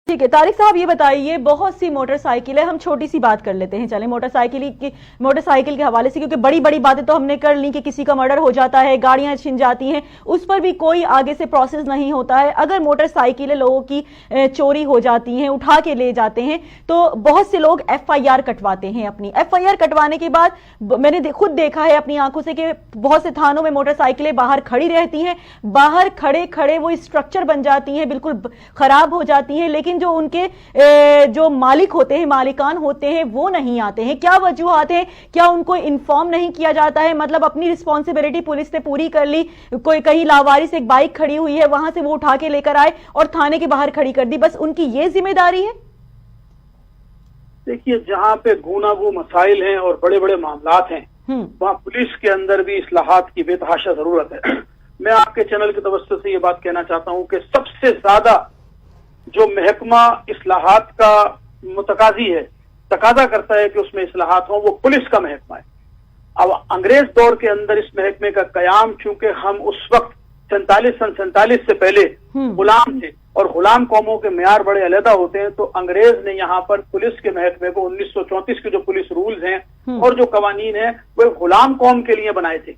ٹھیک ہے طارق صاحب، یہ بتائیے بہت سی موٹر سائیکل ہے، ہم چھوٹی سی بات کر لیتے ہیں، چلیں موٹر سائیکل کے حوالے سے، کیونکہ بڑی بڑی باتیں تو ہم نے کر لی کہ کسی کا مرڈر ہو جاتا ہے، گاڑیاں چھن جاتی ہیں، اس پر بھی کوئی آگے سے پروسیس نہیں ہوتا ہے۔ اگر موٹر سائیکلیں لوگوں کی چوری ہو جاتی ہیں، اٹھا کے لے جاتے ہیں، تو بہت سے لوگ ایف آئی آر کٹواتے ہیں۔ اپنی ایف آئی آر کٹوانے کے بعد میں نے خود دیکھا ہے اپنی آنکھوں سے کہ بہت سے تھانوں میں موٹر سائیکلیں باہر کھڑی رہتی ہیں، باہر کھڑے کھڑے وہ اسٹرکچر بن جاتی ہیں، بالکل خراب ہو جاتی ہیں، لیکن جو ان کے جو مالک ہوتے ہیں، مالکان ہوتے ہیں، وہ نہیں آتے ہیں۔ کیا وجوہات ہیں؟ کیا ان کو انفارم نہیں کیا جاتا ہے؟ مطلب اپنی رسپانسبلٹی پولیس نے پوری کر لی، کوئی کہیں لاوارث ایک بائک کھڑی ہوئی ہے، وہاں سے وہ اٹھا کے لے کر آئے اور تھانے کے باہر کھڑی کر دی، بس ان کی یہ ذمہ داری ہے؟ دیکھیے، جہاں پہ گوناگو مسائل ہیں اور بڑے بڑے معاملات ہیں، وہاں پولیس کے اندر بھی اصلاحات کی بے تحاشا ضرورت ہے۔ میں آپ کے چینل کے توسط سے یہ بات کہنا چاہتا ہوں کہ سب سے زیادہ جو محکمہ اصلاحات کا متقاضی ہے، تقاضا کرتا ہے کہ اس میں اصلاحات ہوں، وہ پولیس کا محکمہ ہے۔ اب انگریز دور کے اندر اس محکمے کا قیام، چونکہ ہم اس وقت سن 47 سے پہلے غلام تھے اور غلام قوموں کے معیار بڑے علیحدہ ہوتے ہیں، تو انگریز نے یہاں پر پولیس کے محکمے کو 1934 کے جو پولیس رولز ہیں اور جو قوانین ہیں وہ غلام قوم کے لیے بنائے تھے،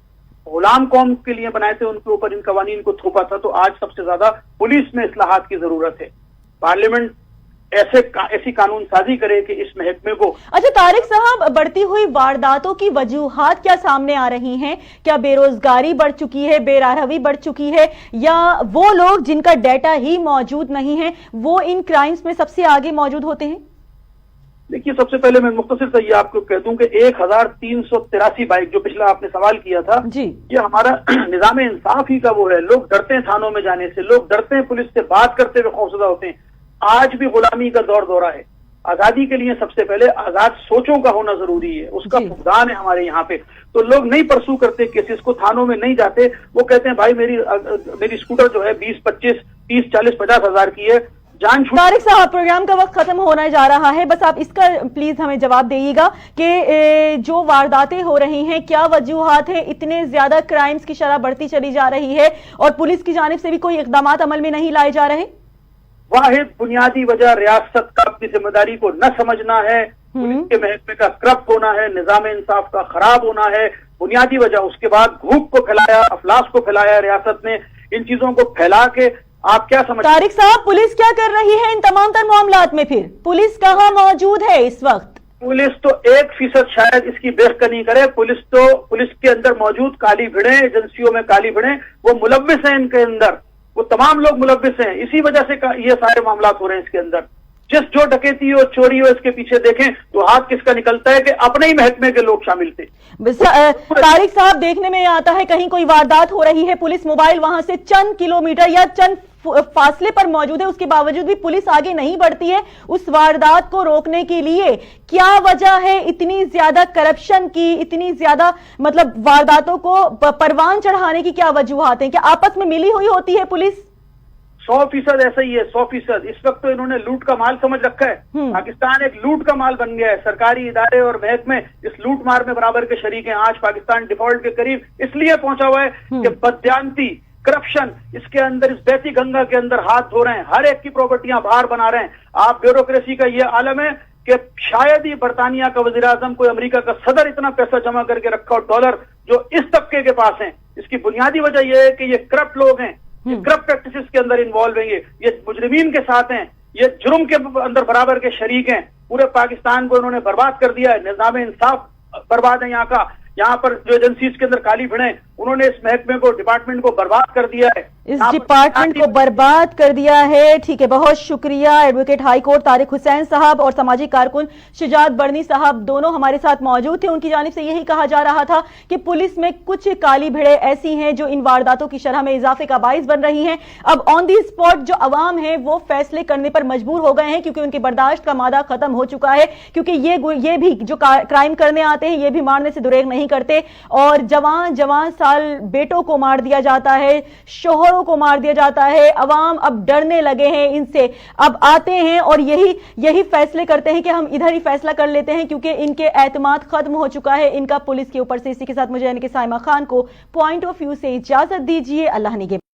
غلام قوم کے لیے بنائے تھے، ان کے اوپر ان قوانین کو تھوپا تھا۔ تو آج سب سے زیادہ پولیس میں اصلاحات کی ضرورت ہے۔ پارلیمنٹ ایسی قانون سازی کرے کہ اس محکمے کو۔ اچھا طارق صاحب، بڑھتی ہوئی وارداتوں کی وجوہات کیا سامنے آ رہی ہیں؟ کیا بے روزگاری بڑھ چکی ہے، بے راہوی بڑھ چکی ہے، یا وہ لوگ جن کا ڈیٹا ہی موجود نہیں ہے وہ ان کرائمز میں سب سے آگے موجود ہوتے ہیں؟ دیکھیے، سب سے پہلے میں مختصر سے یہ آپ کو کہہ دوں کہ 1383 بائک جو پچھلا آپ نے سوال کیا تھا، یہ ہمارا نظام انصاف ہی کا وہ ہے۔ لوگ ڈرتے ہیں تھانوں میں جانے سے، لوگ ڈرتے ہیں پولیس سے بات کرتے ہوئے خوفزدہ ہوتے ہیں۔ آج بھی غلامی کا دورہ ہے۔ آزادی کے لیے سب سے پہلے آزاد سوچوں کا ہونا ضروری ہے، اس کا فقدان ہے ہمارے یہاں پہ۔ تو لوگ نہیں پرسو کرتے کیسز کو، تھانوں میں نہیں جاتے، وہ کہتے ہیں بھائی میری اسکوٹر جو ہے 20 25 30 40 50 ہزار کی ہے، جان چھوٹ۔ طارق صاحب، پروگرام کا وقت ختم ہونا جا رہا ہے، بس آپ اس کا پلیز ہمیں جواب دیجیے گا کہ جو وارداتیں ہو رہی ہیں کیا وجوہات ہیں؟ اتنے زیادہ کرائمز کی شرح بڑھتی چلی جا رہی ہے اور پولیس کی جانب سے بھی کوئی اقدامات عمل میں نہیں لائے جا رہے؟ واحد بنیادی وجہ ریاست کا اپنی ذمہ داری کو نہ سمجھنا ہے، پولیس کے محکمے کا کرپٹ ہونا ہے، نظام انصاف کا خراب ہونا ہے، بنیادی وجہ۔ اس کے بعد بھوک کو پھیلایا، افلاس کو پھیلایا ریاست نے، ان چیزوں کو پھیلا کے آپ کیا سمجھتے ہیں؟ طارق صاحب، پولیس کیا کر رہی ہے ان تمام تر معاملات میں؟ پھر پولیس کہاں موجود ہے اس وقت؟ پولیس تو 1% شاید اس کی بحث نہیں کرے۔ پولیس کے اندر موجود کالی بھیڑیں، ایجنسیوں میں کالی بھیڑیں، وہ ملوث ہیں، ان کے اندر وہ تمام لوگ ملوث ہیں۔ اسی وجہ سے یہ سارے معاملات ہو رہے ہیں اس کے اندر۔ جو ڈکیتی ہو، چوری ہو، اس کے پیچھے دیکھیں تو ہاتھ کس کا نکلتا ہے کہ اپنے ہی محکمے کے لوگ شامل تھے۔ طارق صاحب، دیکھنے میں آتا ہے کہیں کوئی واردات ہو رہی ہے، پولیس موبائل وہاں سے چند کلومیٹر یا چند فاصلے پر موجود ہے، اس کے باوجود بھی پولیس آگے نہیں بڑھتی ہے اس واردات کو روکنے کے لیے۔ کیا وجہ ہے اتنی زیادہ کرپشن کی، اتنی زیادہ مطلب وارداتوں کو پروان چڑھانے کی کیا وجوہات ہیں؟ کیا آپس میں ملی ہوئی ہوتی ہے پولیس؟ 100% ایسا ہی ہے، 100%۔ اس وقت تو انہوں نے لوٹ کا مال سمجھ رکھا ہے۔ پاکستان ایک لوٹ کا مال بن گیا ہے، سرکاری ادارے اور محکمے اس لوٹ مار میں برابر کے شریک ہیں۔ آج پاکستان ڈیفالٹ کے قریب اس لیے پہنچا ہوا ہے کہ بددیانتی، کرپشن اس کے اندر، اس بیتی گنگا کے اندر ہاتھ دھو رہے ہیں، ہر ایک کی پراپرٹیاں باہر بنا رہے ہیں۔ آپ بیوروکریسی کا یہ عالم ہے کہ شاید ہی برطانیہ کا وزیر اعظم، کوئی امریکہ کا صدر اتنا پیسہ جمع کر کے رکھا، اور ڈالر جو اس طبقے کے پاس ہیں۔ اس کی بنیادی وجہ یہ ہے کہ یہ کرپٹ لوگ ہیں، یہ کرپٹ پریکٹسز کے اندر انوالو ہیں، یہ مجرمین کے ساتھ ہیں، یہ جرم کے اندر برابر کے شریک ہیں۔ پورے پاکستان کو انہوں نے برباد کر دیا ہے، نظام انصاف برباد ہے یہاں پر جو ایجنسیز کے اندر کالی بھیڑیں، انہوں نے اس محکمے کو، ڈپارٹمنٹ کو برباد کر دیا ہے، اس ڈپارٹمنٹ کو برباد کر دیا ہے۔ ٹھیک ہے، بہت شکریہ ایڈوکیٹ ہائی کورٹ طارق حسین صاحب اور سماجی کارکن شجاعت برنی صاحب، دونوں ہمارے ساتھ موجود تھے۔ ان کی جانب سے یہی کہا جا رہا تھا کہ پولیس میں کچھ کالی بھیڑیں ایسی ہیں جو ان وارداتوں کی شرح میں اضافے کا باعث بن رہی ہیں۔ اب آن دی اسپاٹ جو عوام ہیں وہ فیصلے کرنے پر مجبور ہو گئے ہیں، کیونکہ ان کے برداشت کا مادہ ختم ہو چکا ہے، کیونکہ یہ بھی جو کرائم کرنے آتے ہیں یہ بھی مارنے سے دریغ نہیں کرتے، اور جوان سال بیٹوں کو مار دیا جاتا ہے، شوہروں کو مار دیا جاتا ہے۔ عوام اب ڈرنے لگے ہیں ان سے، اب آتے ہیں اور یہی فیصلے کرتے ہیں کہ ہم ادھر ہی فیصلہ کر لیتے ہیں، کیونکہ ان کے اعتماد ختم ہو چکا ہے ان کا پولیس کے اوپر سے۔ اسی کے ساتھ مجھے یعنی کہ سائمہ خان کو پوائنٹ آف ویو سے اجازت دیجیے۔ اللہ نگہبان۔